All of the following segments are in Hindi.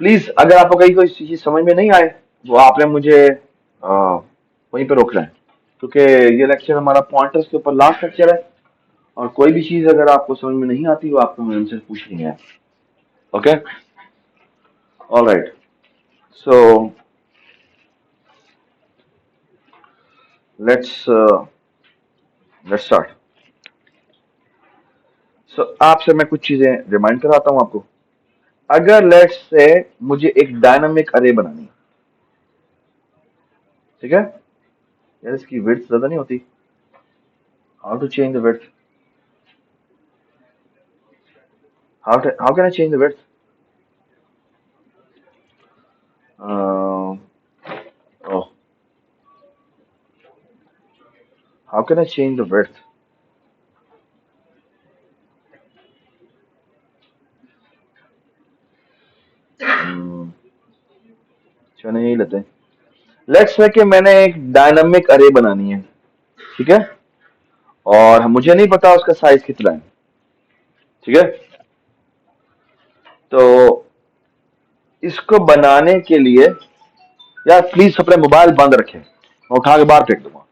प्लीज अगर आपको कहीं कोई चीज समझ में नहीं आए वो आपने मुझे वहीं पे रोकना है, क्योंकि ये लेक्चर हमारा पॉइंटर्स के ऊपर लास्ट लेक्चर है, और कोई भी चीज अगर आपको समझ में नहीं आती वो आपको मुझसे पूछनी है। Okay, alright, so let's let's start. So आपसे मैं कुछ चीजें रिमाइंड कराता हूं आपको। अगर लेट्स से मुझे एक डायनामिक अरे बनानी है, ठीक है, यार इसकी विड्थ ज्यादा नहीं होती। How to change the width, how can I change the width? Oh, how can I change the width? चलो यही लेते हैं। लेट्स से कि मैंने एक डायनामिक अरे बनानी है, ठीक है, और मुझे नहीं पता उसका साइज कितना है, ठीक है। तो इसको बनाने के लिए, यार प्लीज अपने मोबाइल बंद रखें, मैं उठा के बाहर फेंक दूंगा।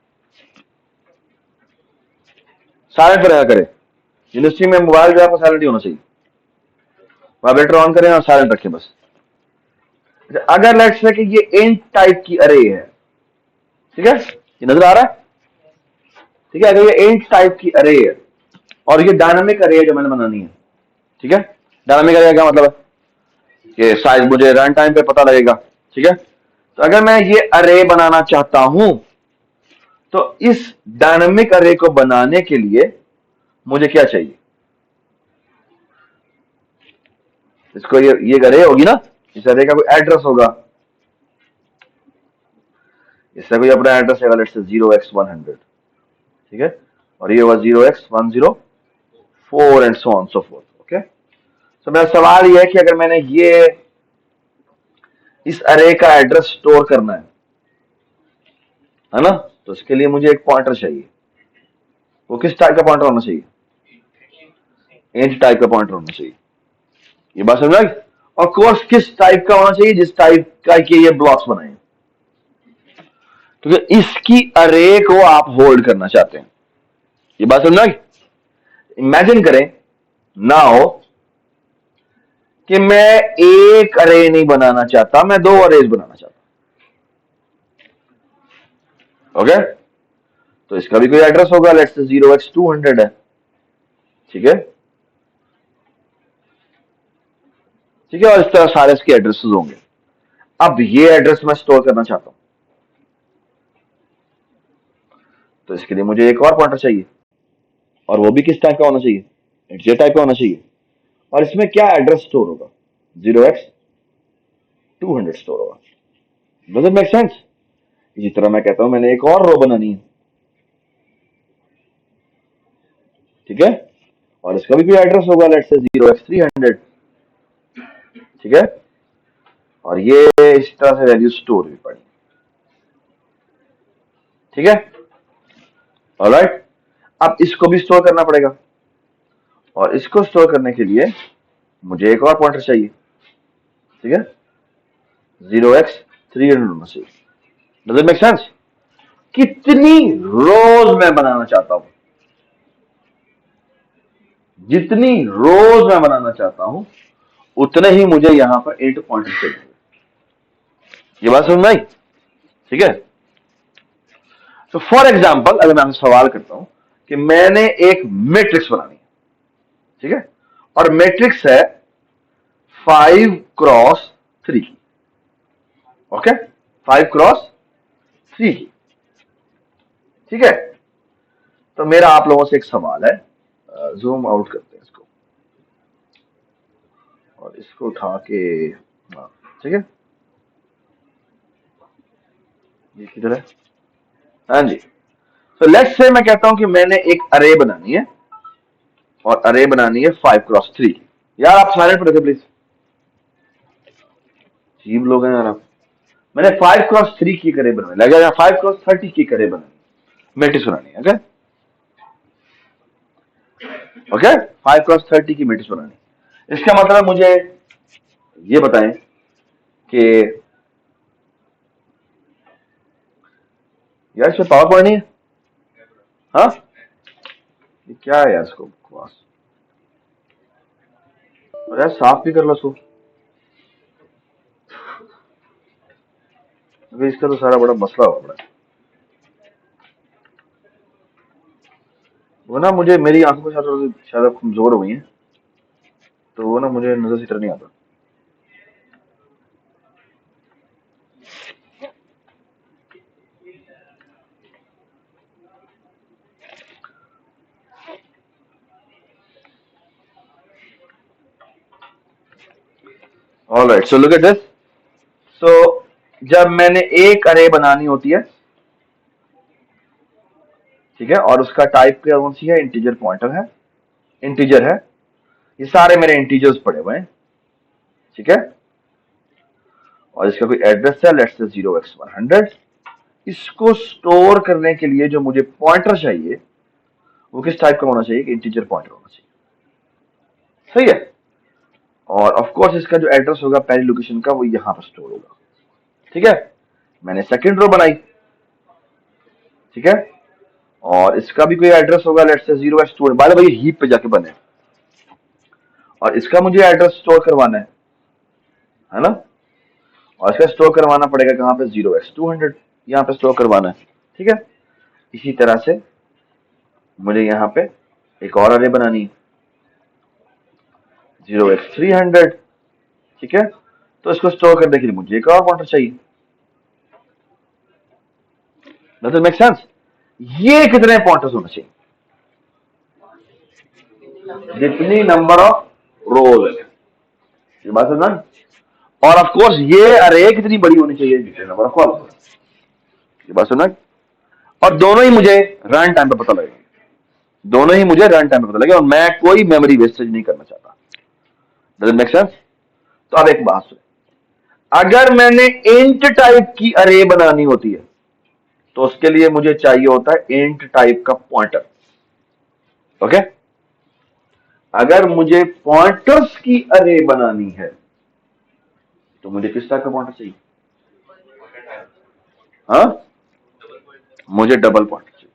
साइलेंट पर रहा करें, यूनिवर्सिटी में मोबाइल जो आपको साइलेंट ही होना चाहिए। वाइब्रेटर ऑन करें और साइलेंट रखें बस। अगर लेट्स से कि ये इंट टाइप की अरे है, ठीक है, ये नजर आ रहा है, ठीक है। अगर ये इंट टाइप की अरे है और ये डायनामिक अरे है जो मैंने बनानी है, ठीक है। डायनामिक अरे का मतलब है कि साइज मुझे रन टाइम पे पता लगेगा, ठीक है। तो अगर मैं ये अरे बनाना चाहता हूं तो इस डायनामिक अरे को बनाने के लिए मुझे क्या चाहिए? इसको ये अरे होगी ना, इस अरे का कोई एड्रेस होगा, इसका कोई अपना एड्रेस है, लेट्स से 0x100, ठीक है, और ये होगा 0x104 and so on so fourth. Okay, तो मेरा सवाल ये है कि अगर मैंने ये इस अरे का एड्रेस स्टोर करना है ना, तो इसके लिए मुझे एक पॉइंटर चाहिए। वो किस टाइप का पॉइंटर होना चाहिए? इंट टाइप का पॉइंटर होना चाहिए। ये बात समझ आई? और कोर्स किस टाइप का होना चाहिए? जिस टाइप का के ये ब्लॉक्स बनाए, क्योंकि इसकी अरे को आप होल्ड करना चाहते हैं। ये बात समझ आई? इमेजिन करें ना हो कि मैं एक अरे नहीं बनाना चाहता, मैं दो अरेज बनाना चाहता। ओके, तो इसका भी कोई एड्रेस होगा, लेट्स से 0x200 है, ठीक है, ठीक है, और इस तरह सारे इसके एड्रेसेस होंगे। अब ये एड्रेस मैं स्टोर करना चाहता हूं, तो इसके लिए मुझे एक और पॉइंटर चाहिए, और वो भी किस टाइप का होना चाहिए? जे टाइप का होना चाहिए। और इसमें क्या एड्रेस स्टोर होगा? 0x200 स्टोर होगा। Does it make sense? इसी तरह मैं कहता हूं मैंने एक और रो बनानी है, ठीक है, और इसका भी कोई एड्रेस होगा, लेट्स से 0x300, ठीक है, और ये इस तरह से वैल्यू स्टोर भी पड़ी, ठीक है, ऑलराइट। अब इसको भी स्टोर करना पड़ेगा, और इसको स्टोर करने के लिए मुझे एक और पॉइंटर चाहिए, ठीक है, 0x300 होना चाहिए। Does it make sense? कितनी रोज मैं बनाना चाहता हूं, जितनी रोज मैं बनाना चाहता हूं उतने ही मुझे यहां पर 8 पॉइंटर चाहिए। ये बात समझ में आई? ठीक है। तो फॉर एग्जाम्पल अगर मैं आपसे सवाल करता हूं कि मैंने एक मैट्रिक्स बनानी है, ठीक है, और मैट्रिक्स है 5x3 की, ओके, 5x3 की, ठीक है। तो मेरा आप लोगों से एक सवाल है, जूम आउट करते हैं इसको और इसको उठा के, ठीक है, ये किधर है? हाँ जी। तो लेट्स से मैं कहता हूं कि मैंने एक अरे बनानी है, और अरे बनानी है 5x3 की। यार आप साइलेंट पर रखे प्लीज, अजीब लोग हैं यार आप। मैंने 5x3 की अरे बनानी, लगे 5x30 की अरे बनानी, मैट्रिक्स बनानी है, ओके, ओके, 5x30 की मैट्रिक्स बनानी। इसका मतलब मुझे ये बताएं कि यार इसमें पावर पॉइंट नहीं है। हाँ, ये क्या है यार, इसको बकवास। और यार साफ भी कर लो इसको। अभी इसका तो सारा बड़ा मसला हो रहा है। वो ना मुझे मेरी आंखों के साथ शायद अब कमजोर हो गई है, तो वो ना मुझे नजर से नहीं आता। Alright, so look at this. So जब मैंने एक अरे बनानी होती है, ठीक है, और उसका टाइप क्या कौन सी है, इंटीजर पॉइंटर है, इंटीजर है, ये सारे मेरे इंटीजर्स पड़े हुए हैं, ठीक है, और इसका कोई एड्रेस है, लेट्स से 0x100। इसको स्टोर करने के लिए जो मुझे पॉइंटर चाहिए वो किस टाइप का होना चाहिए, कि इंटीजर पॉइंटर होना चाहिए, सही है। और ऑफ कोर्स इसका जो एड्रेस होगा पहली लोकेशन का वो यहां पर स्टोर होगा, ठीक है। मैंने सेकंड रो बनाई, ठीक है, और इसका भी कोई एड्रेस होगा, let's say 0x2, by the way ये हीप पे जाके बने, और इसका मुझे एड्रेस स्टोर करवाना है ना, और इसका स्टोर करवाना पड़ेगा कहां पे, 0x200, यहाँ पे स्टोर करवाना है, ठीक है। इसी तरह से मुझे यहाँ पे एक और अरे बनानी है, 0x300, ठीक है। तो इसको स्टोर करने के लिए मुझे एक और पॉइंटर चाहिए। Does it make sense? ये कितने पॉइंटर्स होने चाहिए, जितनी नंबर ऑफ रोज है, ये बात समझना। और ऑफ कोर्स ये अरे कितनी बड़ी होनी चाहिए, जितने नंबर ऑफ कॉलम्स, ये बात समझना। और दोनों ही मुझे रन टाइम पे पता लगेगा, दोनों ही मुझे रन टाइम पे पता लगेगा, और मैं कोई मेमोरी वेस्टेज नहीं करना चाहता। Does it make sense? तो अब एक बात सुन, अगर मैंने इंट टाइप की अरे बनानी होती है तो उसके लिए मुझे चाहिए होता है इंट टाइप का पॉइंटर, ओके। अगर मुझे पॉइंटर्स की अरे बनानी है तो मुझे किस टाइप का पॉइंटर चाहिए, हाँ, मुझे डबल पॉइंटर चाहिए।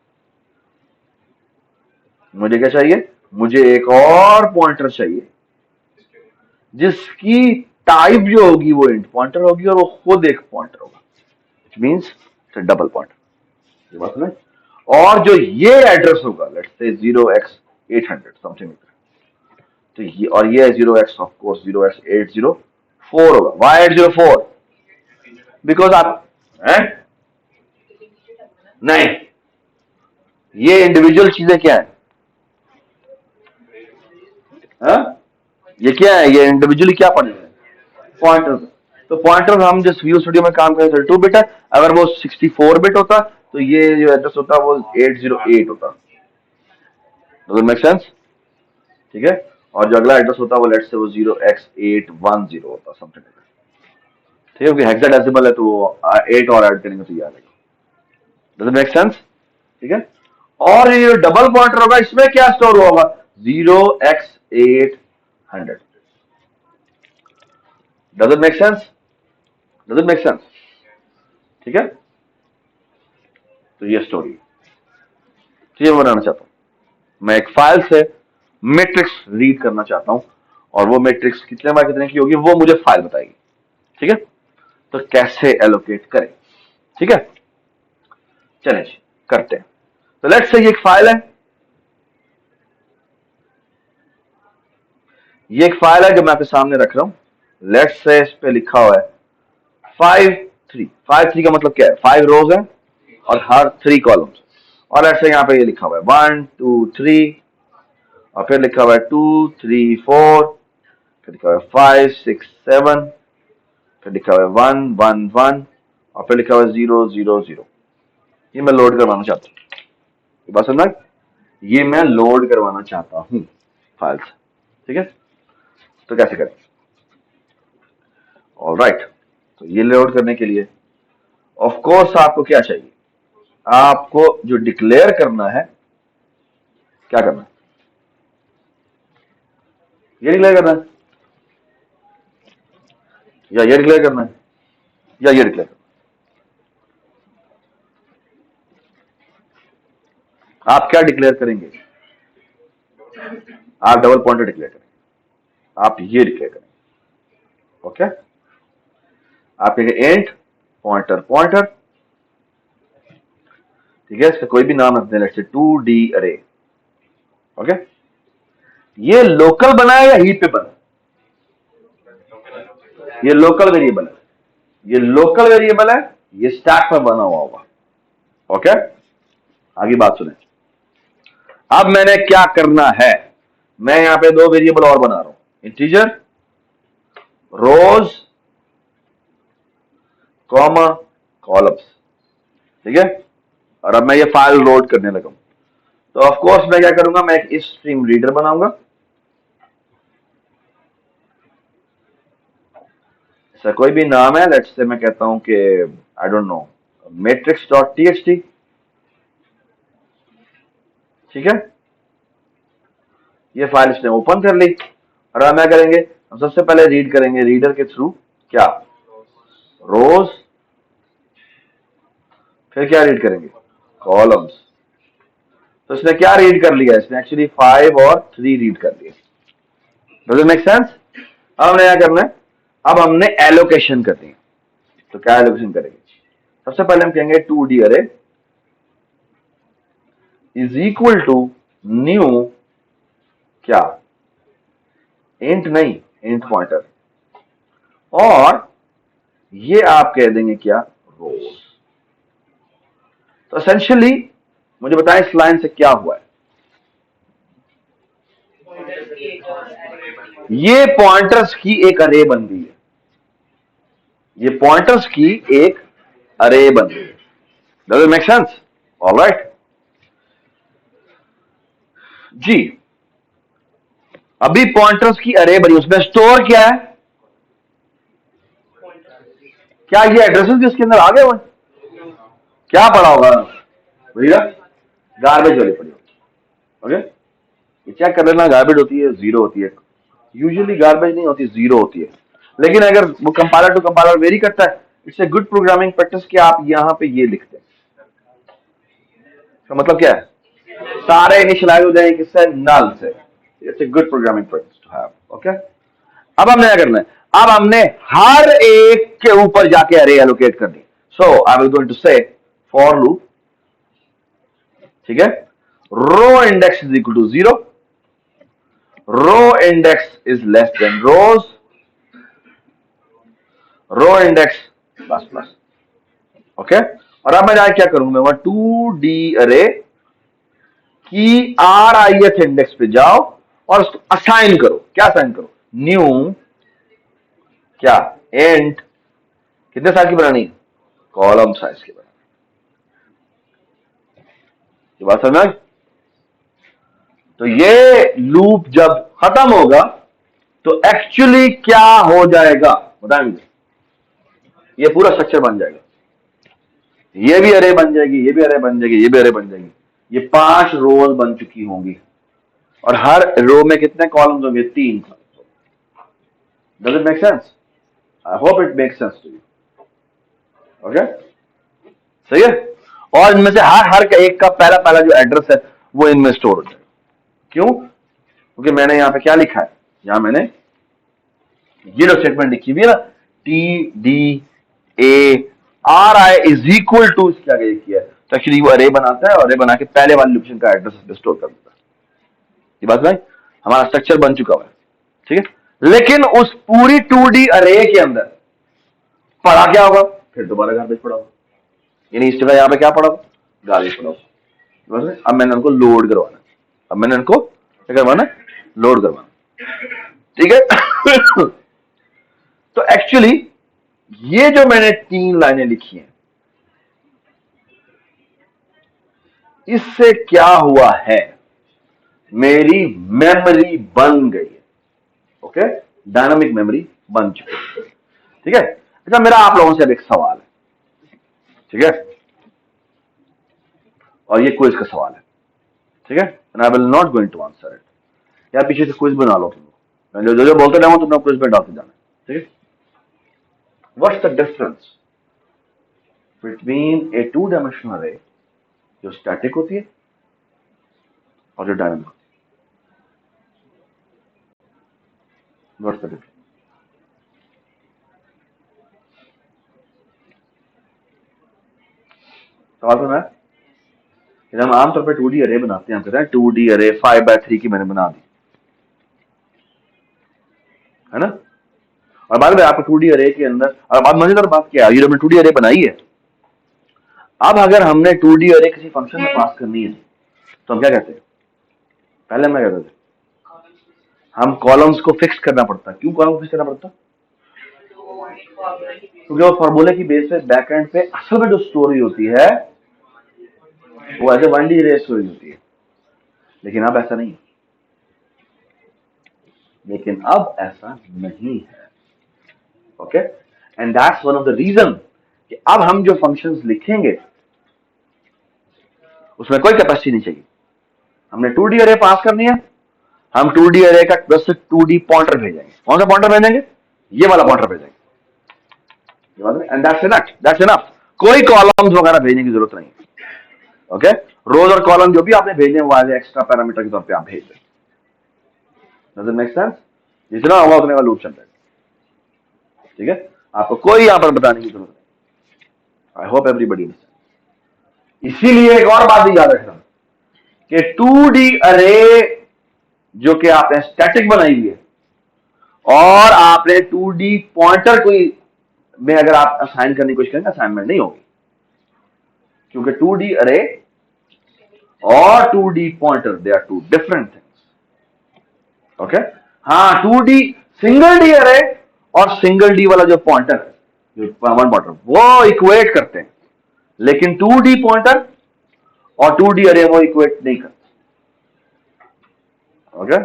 मुझे क्या चाहिए, मुझे एक और पॉइंटर चाहिए जिसकी टाइप जो होगी वो इंट पॉइंटर होगी, और वो खुद एक पॉइंटर होगा, मींस डबल पॉइंटर, ये बात है। और जो ये एड्रेस होगा, लेट्स से 0x800 समथिंग, तो ये, और ये 0x ऑफ कोर्स 0x804 होगा। वाई 804? बिकॉज आप हैं, नहीं, ये इंडिविजुअल चीजें क्या है, हा? ये क्या है, ये इंडिविजुअली क्या पढ़ रहे हैं, पॉइंटर। तो पॉइंटर हम जिस व्यू स्टूडियो में काम करें 32 बिट है, अगर वो 64 बिट होता तो ये जो एड्रेस होता वो 808 होता। Does it make sense? ठीक है। और जो अगला एड्रेस होता है वो लेट्स से वो 0x810 होता, समथिंग, ठीक है, क्योंकि हेक्साडेसिमल है तो वो 8 और ऐड करेंगे तो ये आ जाएगा। Does it make sense? ठीक है। और ये डबल पॉइंटर होगा, इसमें क्या स्टोर होगा, 0x800। Does it make sense? Does it make sense? ठीक है। तो ये स्टोरी, तो ये बनाना चाहता हूं मैं, एक फाइल से मैट्रिक्स रीड करना चाहता हूं, और वो मैट्रिक्स कितने बाय कितने की होगी वो मुझे फाइल बताएगी, ठीक है। तो कैसे एलोकेट करें, ठीक है, चलें जी, करते हैं। तो लेट्स से ये एक फाइल है, ये एक फाइल है जो मैं आपके सामने रख रहा हूं। लेट्स से इस पे लिखा हुआ है 5 3 का मतलब क्या है, 5 रोज है और हर 3 कॉलम्स। और ऐसे यहाँ पे ये लिखा हुआ है 1 2 3, और फिर लिखा हुआ है 2 3 4, फिर लिखा हुआ है 5 6 7, फिर लिखा हुआ है 1 1 1, और फिर लिखा हुआ है 0 0 0। ये मैं लोड करवाना चाहता हूँ, ये बात समझना, ये मैं लोड करवाना चाहता हूँ फाइल से, ठीक है। तो कैसे करें, ऑलराइट। तो ये लोड करने के लिए ऑफ कोर्स आपको क्या चाहिए, आपको जो डिक्लेयर करना है, क्या करना है, ये डिक्लेयर करना है या ये डिक्लेयर करना है, या ये डिक्लेयर करना? आप क्या डिक्लेयर करेंगे? आप डबल पॉइंटर डिक्लेयर करेंगे, आप ये डिक्लेयर करेंगे। ओके, आप कहेंगे इंट पॉइंटर पॉइंटर, ठीक है, इसका कोई भी नाम रखते हैं, लेट्स से 2D अरे। ओके, ये लोकल बना है या हीप पे बना? ये लोकल वेरिएबल है, ये लोकल वेरिएबल है, ये स्टैक में बना हुआ होगा। ओके, आगे बात सुने। अब मैंने क्या करना है, मैं यहां पे दो वेरिएबल और बना रहा हूं, इंटीजर रोज कॉमा कॉलम्स, ठीक है। और अब मैं ये फाइल लोड करने लगा हूं, तो ऑफ कोर्स मैं क्या करूंगा, मैं एक स्ट्रीम रीडर बनाऊंगा। इसका कोई भी नाम है, लेट्स से मैं कहता हूं कि आई डोंट नो matrix.txt, ठीक है। ये फाइल इसने ओपन कर ली, और हम क्या करेंगे, हम सबसे पहले रीड करेंगे रीडर के थ्रू क्या, रोज, फिर क्या रीड करेंगे, कॉलम्स। तो इसने क्या रीड कर लिया, इसने एक्चुअली 5 और 3 रीड कर लिया। Does it make sense? अब हमने क्या करना है, अब हमने एलोकेशन करनी है। तो क्या एलोकेशन करेंगे, सबसे पहले हम कहेंगे 2D अरे इज इक्वल टू न्यू क्या, इंट नहीं, इंट पॉइंटर, और ये आप कह देंगे क्या, रोज। तो एसेंशियली मुझे बताएं इस लाइन से क्या हुआ है, ये पॉइंटर्स की एक अरे बन गई है, ये पॉइंटर्स की एक अरे बन गई है। Does it make sense? Alright जी, अभी पॉइंटर्स की अरे बनी, उसमें स्टोर क्या है, क्या ये एड्रेसेस भी उसके अंदर आ गए हुए, क्या पड़ा होगा भैया, गार्बेज वाली पड़ी होगी। ओके, ये चेक कर लेना, गार्बेज होती है, जीरो होती है, यूजुअली गार्बेज नहीं होती, जीरो होती है। लेकिन अगर वो कंपाइलर टू कंपाइलर वेरी करता है, it's a good programming practice कि आप यहां पे ये लिखते हैं। तो मतलब क्या है, सारे इनिशियलाइज हो जाएंगे किससे, नल से। It's a good programming practice to have. Okay, अब हमने क्या करना है, अब हमने हर एक के ऊपर जाके अरे एलोकेट करनी। So I will going to say for loop, ठीक है, row index is equal to 0, row index is less than rows, row index plus plus. Okay, और अब मैं जाके क्या करूंगा, मैं 2D अरे की RIth इंडेक्स पे जाओ और उसको असाइन करो। क्या असाइन करो, न्यू क्या, इंट, कितने साइज की बनानी है, कॉलम साइज की बनानी। ये बात समझ? तो ये लूप जब खत्म होगा तो एक्चुअली क्या हो जाएगा बताएं मुझे, ये पूरा स्ट्रक्चर बन जाएगा, ये भी अरे बन जाएगी, ये भी अरे बन जाएगी, ये भी अरे बन जाएगी, ये 5 रोज बन चुकी होंगी, और हर रो में कितने कॉलम्स होंगे, 3। Does it make sense? I hope it make sense to you. Okay, सही है। और इनमें से हर का एक का पहला पहला जो एड्रेस है वो इनमें स्टोर हो जाएगा। क्यों? क्योंकि मैंने यहां पे क्या लिखा है, यहां मैंने ये जो स्टेटमेंट लिखी हुई है ना, TDARI इज इक्वल टू, इसके आगे किया है, तो एक्चुअली वो अरे बनाता है, और अरे बना के पहले वाली लोकेशन का एड्रेस स्टोर कर देता है। ये बात भाई, हमारा स्ट्रक्चर बन चुका हुआ है, ठीक है। लेकिन उस पूरी 2D अरे के अंदर पड़ा क्या होगा, फिर दोबारा गार्बेज पड़ा होगा, यानी इस जगह यहां पे क्या पड़ा होगा, गार्बेज पड़ा होगा। अब मैंने उनको लोड करवाना, अब मैंने उनको क्या करवाना, लोड करवाना, ठीक है। तो एक्चुअली ये जो मैंने 3 लाइनें लिखी हैं, इससे क्या हुआ है, मेरी मेमोरी बन गई है। ओके, डायनामिक मेमोरी बन चुकी है, ठीक है। अच्छा, मेरा आप लोगों से अब एक सवाल है, ठीक है, और ये क्विज का सवाल है, ठीक है, and I will not going to answer it. यार पीछे से क्विज बना लो तुम लोग, जो जो बोलते जाऊंगा तुम लोग क्विज में डालते जाना, ठीक है। What's the difference between A two dimensional अरे जो स्टैटिक होती है और जो डायनामिक होती है। What's the difference? सवाल सुना है? जब हम आमतौर पर 2D अरे बनाते हैं, हम कहते हैं 2D अरे 5x3 की मैंने बना दी, है ना। और बाद में आपको 2D अरे के अंदर, और अब मजेदार बात क्या है, ये जो हमने 2D अरे बनाई है, अब अगर हमने 2D अरे किसी फंक्शन में पास करनी है तो हम क्या कहते हैं? पहले हम क्या कहते थे? हम कॉलम्स को फिक्स करना पड़ता है। क्यों कॉलम फिक्स करना पड़ता? क्योंकि वो फॉर्मूले की बेस पे बैक एंड पे असल में जो स्टोरी होती है वो ऐसे 1D अरे स्टोरी होती है, लेकिन अब ऐसा नहीं है। लेकिन अब ऐसा नहीं है, okay. And that's one of the reason कि अब हम जो फंक्शंस लिखेंगे उसमें कोई कैपेसिटी नहीं चाहिए। हमने 2D अरे पास करनी है, हम 2D अरे का बस 2D पॉइंटर भेजेंगे। कौन सा पॉइंटर भेजेंगे? ये वाला पॉइंटर भेजेंगे, एंड दैट्स इनफ। कोई कॉलम्स वगैरह भेजने की जरूरत नहीं है, ओके। रोज और कॉलम जो भी आपने भेजने वाले एक्स्ट्रा पैरामीटर के तौर पे आप भेज दें। Does it make sense? जितना होगा उतने का लूप चल जाएगा, ठीक है। आपको कोई यहां पर बताने की जरूरत नहीं। I hope everybody. इसीलिए एक और बात भी याद रखना कि 2D अरे जो कि आपने स्टैटिक बनाई हुई है और आपने 2D पॉइंटर कोई में अगर आप असाइन करने की कोशिश करेंगे, असाइनमेंट नहीं होगी, क्योंकि 2D अरे और 2D pointer they are two different things, okay. हाँ, 2D सिंगल डी अरे और सिंगल डी वाला जो पॉइंटर है, जो वन पॉइंटर, वो इक्वेट करते हैं, लेकिन 2D पॉइंटर और 2D अरे वो इक्वेट नहीं करते, okay.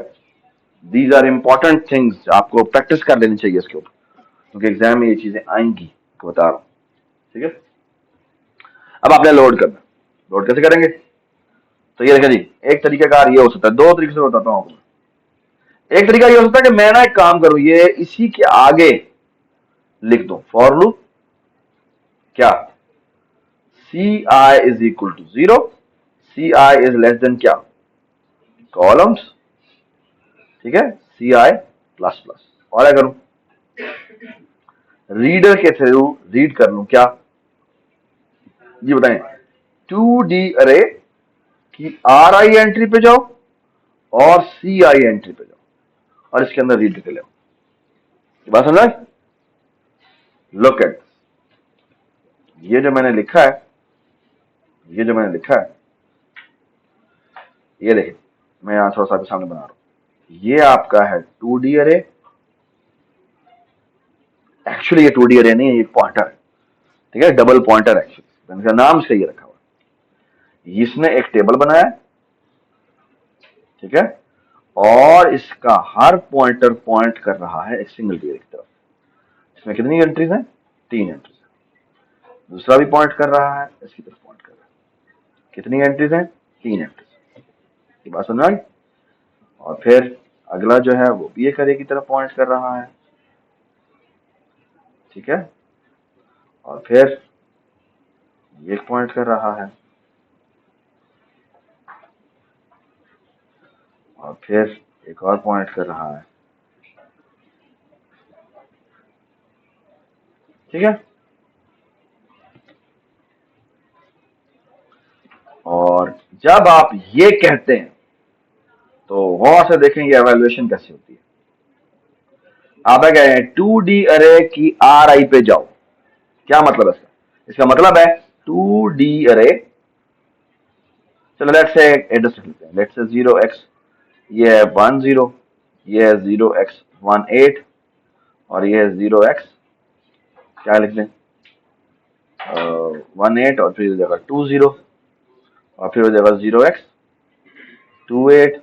These are important things, आपको प्रैक्टिस कर लेनी चाहिए इसके ऊपर, क्योंकि एग्जाम में ये चीजें आएंगी, बता रहा हूं, ठीक है। अब आपने लोड करना, लोड कैसे करेंगे? तो ये देखें जी, एक तरीकाकार ये हो सकता है, दो तरीके से बताता हूं आपको। एक तरीका ये हो सकता है कि मैं ना एक काम करूं, ये इसी के आगे लिख दूं फॉर लूप, क्या C I is equal to 0, C I is less than क्या, कॉलम्स, ठीक है, सी आई प्लस प्लस। और क्या करूं? रीडर के थ्रू रीड कर लूं क्या? जी बताएं। 2D अरे की आर आई एंट्री पे जाओ और सी आई एंट्री पे जाओ और इसके अंदर रीड कर लो। बात समझ? लुक एट, ये जो मैंने लिखा है, ये जो मैंने लिखा है, ये देखिए, मैं यहां थोड़ा सा आपके सामने बना रहा हूं। ये आपका है 2D अरे, एक्चुअली ये 2D अरे नहीं है, ये पॉइंटर है, ठीक है, डबल पॉइंटर एक्चुअली, इनका नाम से ये रखा हुआ है। इसने एक टेबल बनाया, ठीक है, और इसका हर पॉइंटर पॉइंट कर रहा है एक सिंगल डी अरे की तरफ। इसमें कितनी एंट्रीज हैं? 3 एंट्रीज है। दूसरा भी पॉइंट कर रहा है, इसकी तरफ पॉइंट कर रहा है। कितनी एंट्रीज हैं? 3 एंट्रीज। ये बात समझ आई? और फिर अगला जो है वो भी एक अरे की तरफ पॉइंट कर रहा है, ठीक है, और फिर ये पॉइंट कर रहा है, और फिर एक और पॉइंट कर रहा है, ठीक है। और जब आप ये कहते हैं तो गौर से देखेंगे एवेल्युएशन कैसी होती है। आप कह रहे हैं 2D अरे की आर आई पे जाओ, क्या मतलब है इसका? इसका मतलब है 2D अरे, चलो लेट्स से एड्रेस लिख लेते हैं, लेट्स से 0x, ये है 10, ये है 0x18 और ये है 0x, क्या लिख दें, 18, और फिर हो जाएगा 20 और फिर हो जाएगा 0x28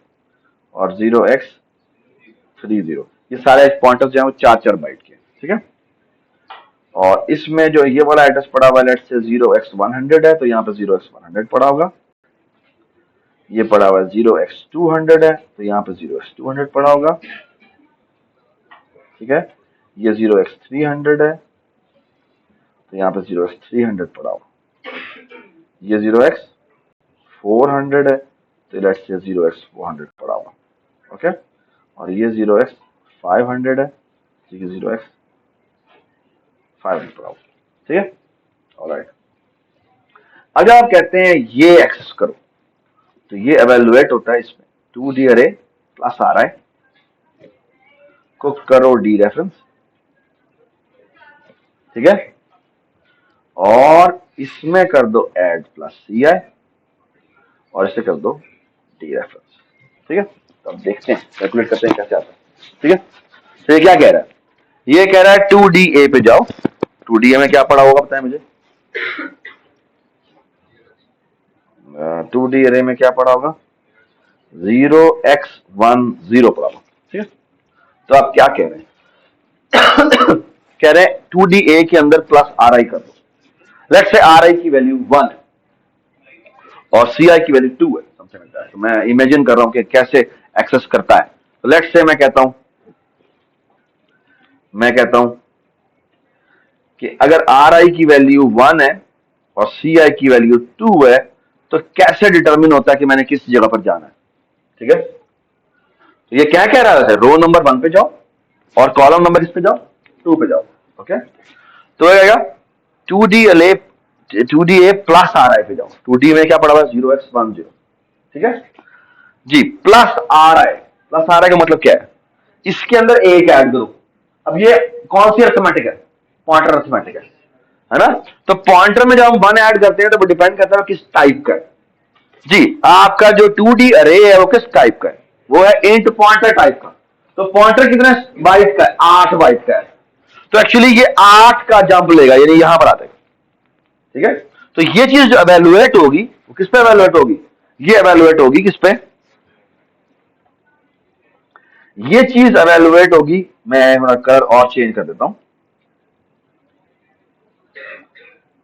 और 0x30। ये सारे पॉइंटर्स जो है वो 4-4 बाइट के, ठीक है। और इसमें जो ये वाला एड्रेस पड़ा हुआ है, लेट्स से 0x100 है, तो यहाँ पे 0x100 पड़ा होगा। ये पड़ा हुआ है 0x200 है, तो यहाँ पे 0x200 पड़ा होगा, ठीक है। ये 0x300 है, तो यहाँ पे 0x 300 पड़ा हुआ, ये 0x 400 है, तो लेट्स से 0x 400 पड़ा हुआ, ओके। और ये 0x 500 है, तो ये 0x 500 पड़ा हुआ, ठीक है। ऑलराइट, अगर आप कहते हैं ये एक्सेस करो, तो ये एवेलुएट होता है इसमें 2D अरे प्लस आ रहा है, कुक करो डी रेफरेंस, ठीक है, और इसमें कर दो ऐड प्लस CI, और इसे कर दो डी रेफरेंस, ठीक है। तो अब देखते हैं, कैलकुलेट करते हैं कैसे आता है, ठीक है। तो ये क्या कह रहा है, ये कह रहा है 2DA पे जाओ, 2DA में क्या पड़ा होगा बताएं मुझे, 2D अरे में क्या पड़ा होगा, 0x10 पड़ा होगा, ठीक है। तो आप क्या कह रहे हैं कह रहे हैं 2DA के अंदर प्लस RI कर दो, लेट्स से RI की वैल्यू 1 है और CI की वैल्यू 2 है, समझ में आता है। तो मैं इमेजिन कर रहा हूं कि कैसे एक्सेस करता है। तो लेट्स से मैं कहता हूं कि अगर RI की वैल्यू 1 है और CI की वैल्यू 2 है, तो कैसे डिटरमिन होता है कि मैंने किस जगह पर जाना है, ठीक है। तो ये क्या कह रहा है, रो नंबर 1 पे जाओ और कॉलम नंबर इस पे जाओ 2 पे जाओ, ओके। तो आएगा 2DA प्लस RI पे जाओ, 2D में क्या पड़ा हुआ है 0x10, ठीक है जी, प्लस RI का मतलब क्या है, इसके अंदर एक ऐड करो। अब ये कौन सी अर्थमेटिक है, पॉइंटर अर्थमेटिक है ना। तो पॉइंटर में जब हम 1 ऐड करते हैं तो वो डिपेंड करता है किस टाइप का है जी। आपका जो 2D अरे है वो किस टाइप का है, वो है इंट पॉइंटर टाइप का। तो पॉइंटर कितने बाइट का है, 8 बाइट का है। तो एक्चुअली ये 8 का जंप लेगा, यानी यहां पर आता है, ठीक है। तो ये चीज जो एवेलुएट होगी वो किस पे एवेलुएट होगी, ये एवेलुएट होगी किस पे, ये चीज एवेलुएट होगी, मैं थोड़ा कलर और चेंज कर देता हूं,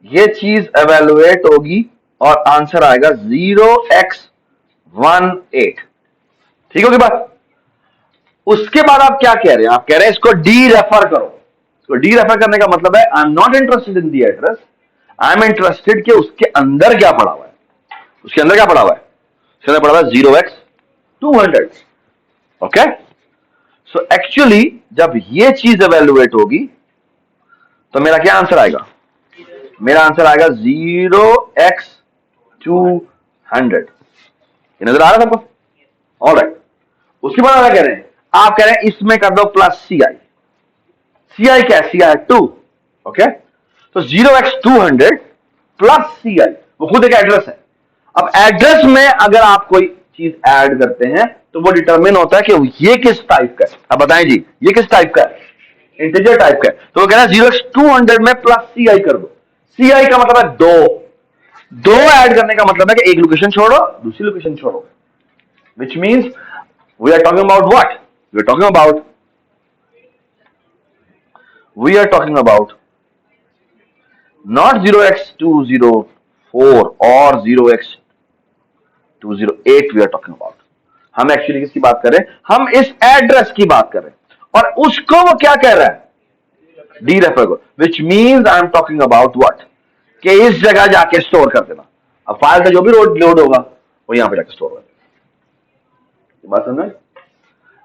ये चीज एवेलुएट होगी और आंसर आएगा 0x18, ठीक होगी बात। उसके बाद आप क्या कह रहे हैं, आप कह रहे हैं इसको डी रेफर करो। इसको डी रेफर करने का मतलब है I am not interested in the address, I am interested कि उसके अंदर क्या पड़ा हुआ है, उसके अंदर क्या पड़ा हुआ है, उसके अंदर पड़ा हुआ है 0x200, ओके। सो एक्चुअली जब ये चीज एवेलुएट होगी तो मेरा क्या आंसर आएगा, मेरा आंसर आएगा 0x200, ये नजर आ रहा है सबको, ऑलराइट। उसके बाद क्या कह रहे हैं, आप कह रहे हैं इसमें कर दो प्लस CI, CI क्या है, CI 2, ओके। तो 0x200 प्लस CI वो खुद एक एड्रेस है। अब एड्रेस में अगर आप कोई चीज ऐड करते हैं तो वो डिटरमिन होता है कि ये किस टाइप का है। अब बताएं जी ये किस टाइप का है, इंटीजर टाइप का है। तो वो कह रहा है 0x200 में प्लस CI कर दो, CI का मतलब है दो ऐड करने का मतलब है कि एक लोकेशन छोड़ो दूसरी लोकेशन छोड़ो, which means we are talking about what, we are talking about not 0x204 or 0x208, we are talking about, हम एक्चुअली किसकी बात कर रहे हैं, हम इस एड्रेस की बात कर रहे हैं और उसको वो क्या कह रहा है, डी रेफर को, which means I am talking about what, कि इस जगह जाके स्टोर कर देना। अब फाइल का जो भी लोड होगा वो यहां पे जाके स्टोर कर देना, बात समझ।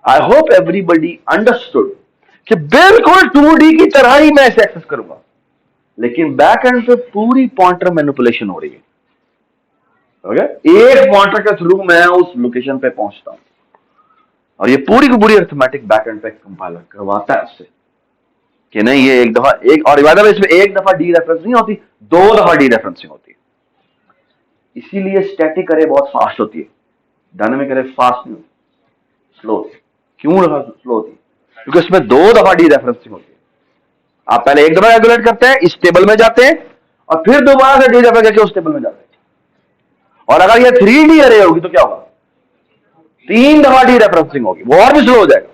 आई होप एवरीबडी अंडरस्टूड कि बिल्कुल 2D की तरह ही मैं इसे एक्सेस करूंगा, लेकिन बैक एंड पे पूरी पॉइंटर मैनिपुलेशन हो रही है, ओके। एक पॉइंटर के थ्रू मैं उस लोकेशन पे पहुंचता हूं और ये पूरी की पूरी अरिथमेटिक बैक एंड पे कंपाइलर करवाता है उससे कि नहीं ये एक दफा एक, और इबादत इसमें एक दफा डी रेफरेंस नहीं होती, 2 दफा डी रेफरेंसिंग होती है। इसीलिए स्टैटिक अरे बहुत फास्ट होती है, डायनामिक अरे फास्ट नहीं होती, स्लो होती है। क्यों स्लो होती है, क्योंकि उसमें 2 दफा डी रेफरेंसिंग होती है। आप पहले एक दफा कैलकुलेट करते हैं, इस टेबल में जाते हैं और फिर दोबारा से डी रेफर करके उस टेबल में जाते हैं। और अगर ये 3D अरे होगी तो क्या होगा, 3 दफा डी रेफरेंसिंग होगी, वो और भी स्लो हो जाएगा।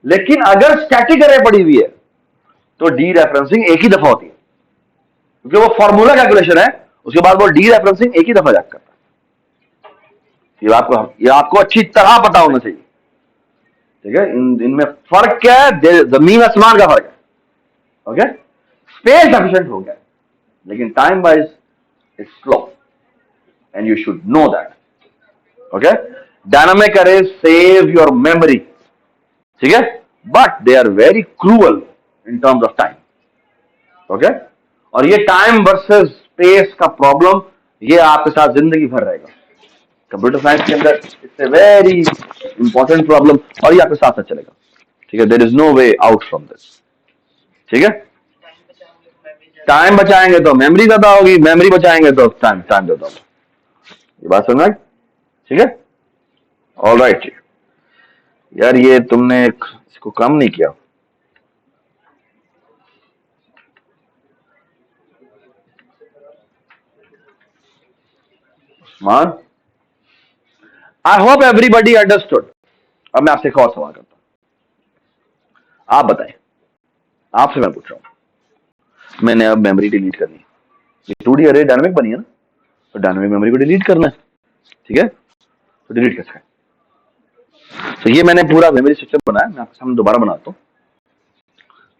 लेकिन अगर स्टैटिक अरे पड़ी हुई है तो डी रेफरेंसिंग एक ही दफा होती है, क्योंकि वो फॉर्मूला कैलकुलेशन है, उसके बाद वो डी रेफरेंसिंग एक ही दफा जाकर करता है। ये आपको अच्छी तरह पता होना चाहिए, ठीक है। इनमें फर्क क्या है, जमीन आसमान का फर्क है, ओके। स्पेस एफिशिएंट हो गया, लेकिन time wise it's slow and you should know that. Okay. Dynamic अरे सेव योर मेमोरी. ठीक है. But they are very cruel in terms of time. Okay. और ये टाइम वर्सेस स्पेस का प्रॉब्लम ये आपके साथ जिंदगी भर रहेगा. कंप्यूटर साइंस के अंदर it's a very important problem और ये आपके साथ साथ चलेगा. ठीक है. There is no way out from this. ठीक है. टाइम बचाएंगे तो मेमोरी ज्यादा होगी, मेमोरी बचाएंगे तो टाइम टाइम ज्यादा होगा. ये बात समझ. ठीक है. All right. यार ये तुमने इसको कम नहीं किया. Usman, I hope everybody understood. अब मैं आपसे एक और सवाल करता हूं. आप बताएं. आपसे मैं पूछ रहा हूं. मैंने अब मेमोरी डिलीट करनी है. ये 2D अरे डायनामिक बनी है ना, तो डायनामिक मेमोरी को डिलीट करना है. ठीक है. तो डिलीट कैसे करें. तो ये मैंने पूरा मेमोरी स्ट्रक्चर बनाया. मैं आपके सामने दोबारा बनाता हूं.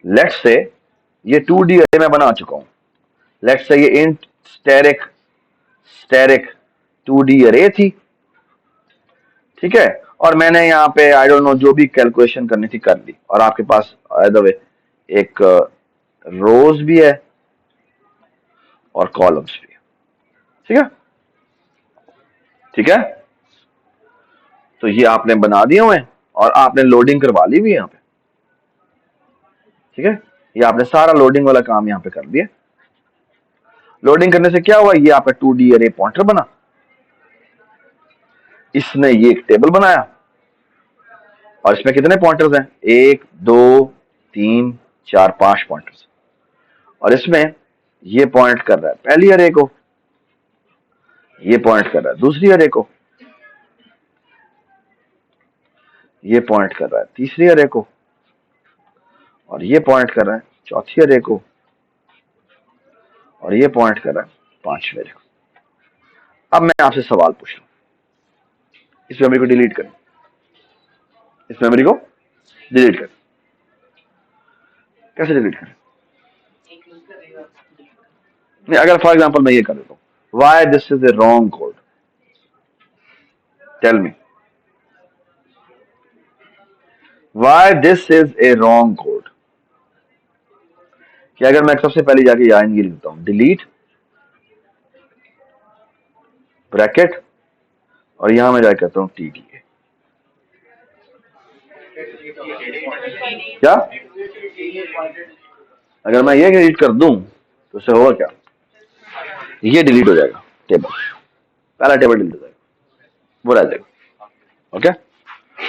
लेट्स से ये 2D अरे मैं बना चुका हूं. लेट्स से ये इंट स्टेरिक 2D अरे थी. ठीक है. और मैंने यहाँ पे आई डोंट नो जो भी कैलकुलेशन करनी थी कर ली. और आपके पास द वे एक रोज भी है और कॉलम्स भी है. ठीक है. ठीक है. तो ये आपने बना दिए हुए हैं और आपने लोडिंग करवा ली हुई है यहाँ पे. ठीक है. ये आपने सारा लोडिंग वाला काम यहाँ पे कर दिया. लोडिंग करने से क्या हुआ, ये आपका 2D अरे पॉइंटर बना. इसने ये एक टेबल बनाया और इसमें कितने पॉइंटर्स हैं, 1 2 3 4 5 पॉइंटर्स. और इसमें ये पॉइंट कर रहा है पहली अरे को, ये पॉइंट कर रहा है दूसरी अरे को, ये पॉइंट कर रहा है तीसरी अरे को, और ये पॉइंट कर रहा है चौथी अरे को, और ये पॉइंट कर रहा है पांचवें अरे को. अब मैं आपसे सवाल पूछ रहा हूं. इस मेमोरी को डिलीट करें. इस मेमोरी को डिलीट करें. कैसे डिलीट करें. नहीं, अगर फॉर एग्जांपल मैं ये कर देता हूं, why this is a wrong code. Tell me why this is a wrong code. कि अगर मैं सबसे पहले जाके यहाँ ये लिखता हूं डिलीट ब्रैकेट और यहां मैं जाके कहता हूं TDA. क्या अगर मैं ये डिलीट कर दूं तो उससे होगा क्या, ये डिलीट हो जाएगा टेबल. पहला टेबल डिलीट हो जाएगा, वो रह जाएगा. ओके.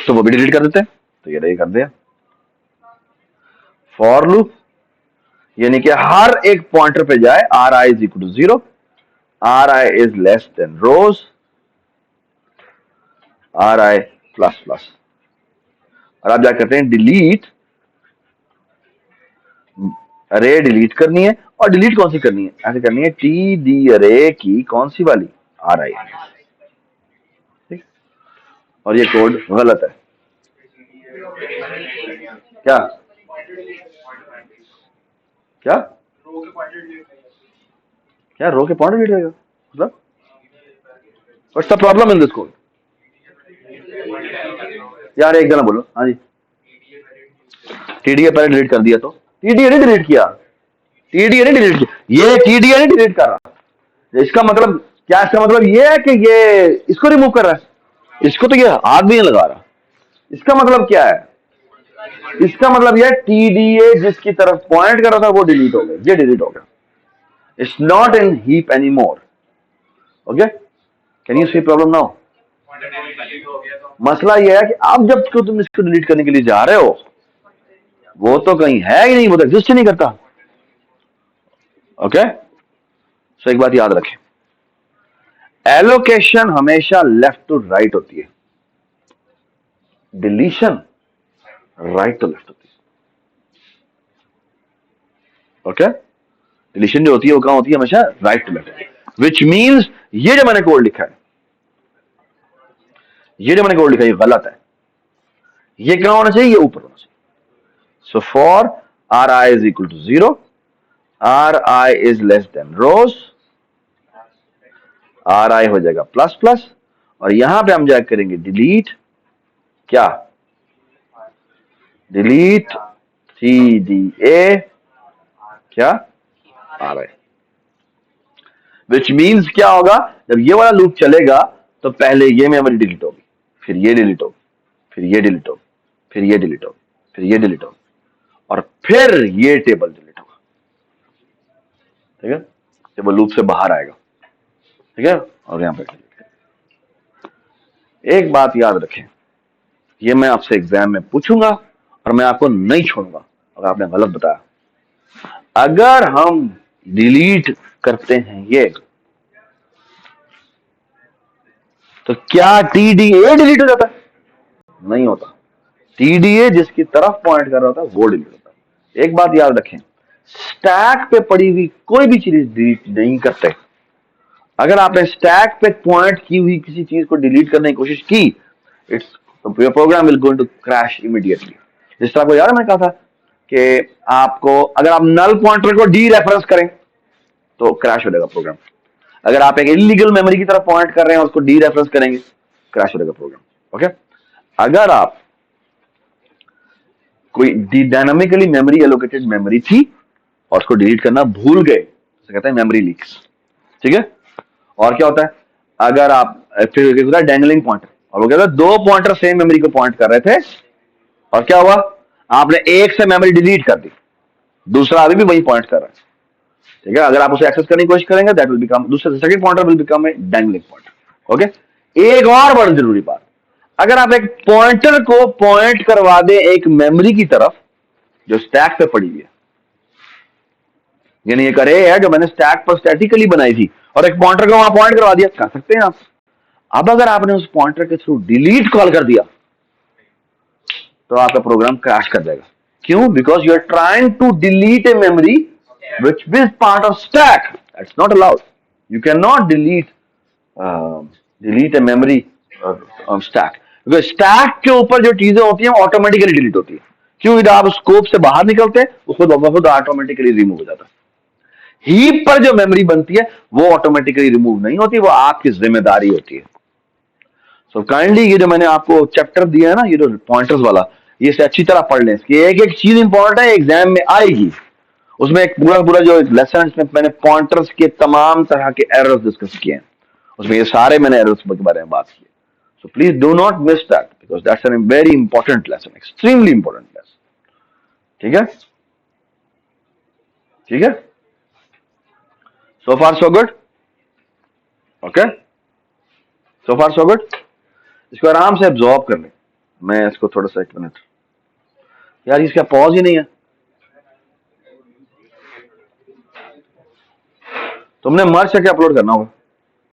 तो वो भी डिलीट कर देते हैं. तो ये कर दिया. फॉर लूप यानी कि हर एक पॉइंटर पे जाए Ri is equal to 0, Ri is less than rows, Ri plus plus. और आप क्या करते हैं डिलीट अरे डिलीट करनी है. और डिलीट कौन सी करनी है, ऐसे करनी है TD अरे की कौन सी वाली Ri. ठीक. और ये कोड गलत है. क्या क्या क्या रो के पॉइंटर डिलीट होगा मतलब, what's the problem in this code. यार एक जना बोलो. हाँ जी. TDA पहले डिलीट कर दिया तो TDA नहीं डिलीट किया. TDA नहीं डिलीट किया. ये TDA नहीं डिलीट कर रहा. इसका मतलब क्या, इसका मतलब ये है कि ये इसको रिमूव कर रहा है. इसको तो ये हाथ भी नहीं लगा रहा. इसका मतलब क्या है, इसका मतलब यह TDA जिसकी तरफ पॉइंट कर रहा था वो डिलीट हो गया. ये डिलीट हो गया. It's not in heap any more. Okay. Can you see problem now. मसला यह है कि अब जब तुम इसको डिलीट करने के लिए जा रहे हो वो तो कहीं है ही नहीं, वो तो एग्जिस्ट ही नहीं करता. ओके. सो एक बात याद रखें, एलोकेशन हमेशा लेफ्ट टू राइट होती है, डिलीशन राइट टू लेफ्ट होती है. ओके. डिलीशन जो होती है वो कहां होती है, हमेशा right to left. Which means ये जो मैंने कोड लिखा है, ये जो मैंने कोड लिखा है ये गलत है. ये कहां होना चाहिए, ये ऊपर होना चाहिए. So for Ri is equal to 0, R I is less than rows, R I हो जाएगा प्लस प्लस, और यहां पे हम जाके करेंगे डिलीट, क्या, डिलीट सी डी ए, क्या, आर आई। विच मीन्स क्या होगा, जब ये वाला लूप चलेगा तो पहले ये मेमोरी डिलीट होगी, फिर ये डिलीट होगी, फिर ये डिलीट होगी, फिर ये डिलीट होगी, फिर ये डिलीट होगी, और फिर ये टेबल डिलीट होगा। ठीक है, जब वो लूप से बाहर आएगा। ठीक है, और यहां पे एक बात याद रखें, ये मैं आपसे एग्जाम में पूछूंगा और मैं आपको नहीं छोड़ूंगा अगर आपने गलत बताया। अगर हम डिलीट करते हैं ये, तो क्या टीडीए डिलीट हो जाता है? नहीं होता। टीडीए जिसकी तरफ पॉइंट कर रहा होता है वो डिलीट होता है। एक बात याद रखें, स्टैक पे पड़ी हुई कोई भी चीज डिलीट नहीं करते। अगर आपने स्टैक पे पॉइंट की हुई किसी चीज को डिलीट करने की कोशिश की, it's your program will going to crash immediately. जिस तरह को यार मैंने कहा था कि आपको अगर आप नल पॉइंटर को डी रेफरेंस करें तो क्रैश हो जाएगा प्रोग्राम। अगर आप एक इलीगल मेमोरी की तरफ पॉइंट कर रहे हैं और उसको डी रेफरेंस करेंगे, क्रैश हो जाएगा प्रोग्राम। ओके, अगर आप कोई डायनामिकली मेमोरी एलोकेटेड मेमोरी थी और उसको डिलीट करना भूल गए, तो कहते हैं मेमोरी लीक्स। ठीक है, और क्या होता है, अगर आप फिर होता है डैंगलिंग पॉइंटर, और वो कहता है दो पॉइंटर सेम मेमोरी को पॉइंट कर रहे थे और क्या हुआ, आपने एक से मेमोरी डिलीट कर दी, दूसरा अभी भी वही पॉइंट कर रहा है। ठीक है, अगर आप उसे एक्सेस करने की कोशिश करेंगे दैट विल बिकम, दूसरा second pointer will become a dangling pointer. Okay, एक और बड़ी जरूरी बात, अगर आप एक पॉइंटर को पॉइंट करवा दें एक मेमोरी की तरफ जो स्टैक पे पड़ी हुई है, यानी एक अरे है जो मैंने स्टैक पर स्टैटिकली बनाई थी और एक पॉइंटर को वहां पॉइंट करवा दिया, कर सकते हैं आप। अब अगर आपने उस पॉइंटर के थ्रू डिलीट कॉल कर दिया तो आपका प्रोग्राम क्रैश कर जाएगा। क्यों? Because you are trying to delete a memory which is part of stack. That's not allowed. You cannot delete a memory stack. Because stack के ऊपर जो चीजें होती हैं ऑटोमेटिकली डिलीट होती है। क्यों? जब आप स्कोप से बाहर निकलते हैं वो खुद ऑटोमेटिकली रिमूव हो जाता है। हीप पर जो मेमोरी बनती है वो ऑटोमेटिकली रिमूव नहीं होती, वो आपकी जिम्मेदारी होती है। सो काइंडली ये जो मैंने आपको चैप्टर दिया है ना, ये जो पॉइंटर्स वाला, ये से अच्छी तरह पढ़ लें। इसकी एक एक चीज इंपॉर्टेंट है, एग्जाम में आएगी। उसमें एक पूरा पूरा जो लेसन, इसमें मैंने पॉइंटर्स के तमाम तरह के एरर्स डिस्कस किए हैं, उसमें ये सारे मैंने एरर्स के बारे में बात की। So please do not miss that because that's an very important lesson, extremely important lesson. ठीक है, ठीक है, सो फार सो गुड। ओके, सो फार सो गुड। इसको आराम से एब्जॉर्ब कर लें। मैं इसको थोड़ा सा, एक मिनट यार, इसका पॉज ही नहीं है। तुमने मर्ज करके अपलोड करना होगा।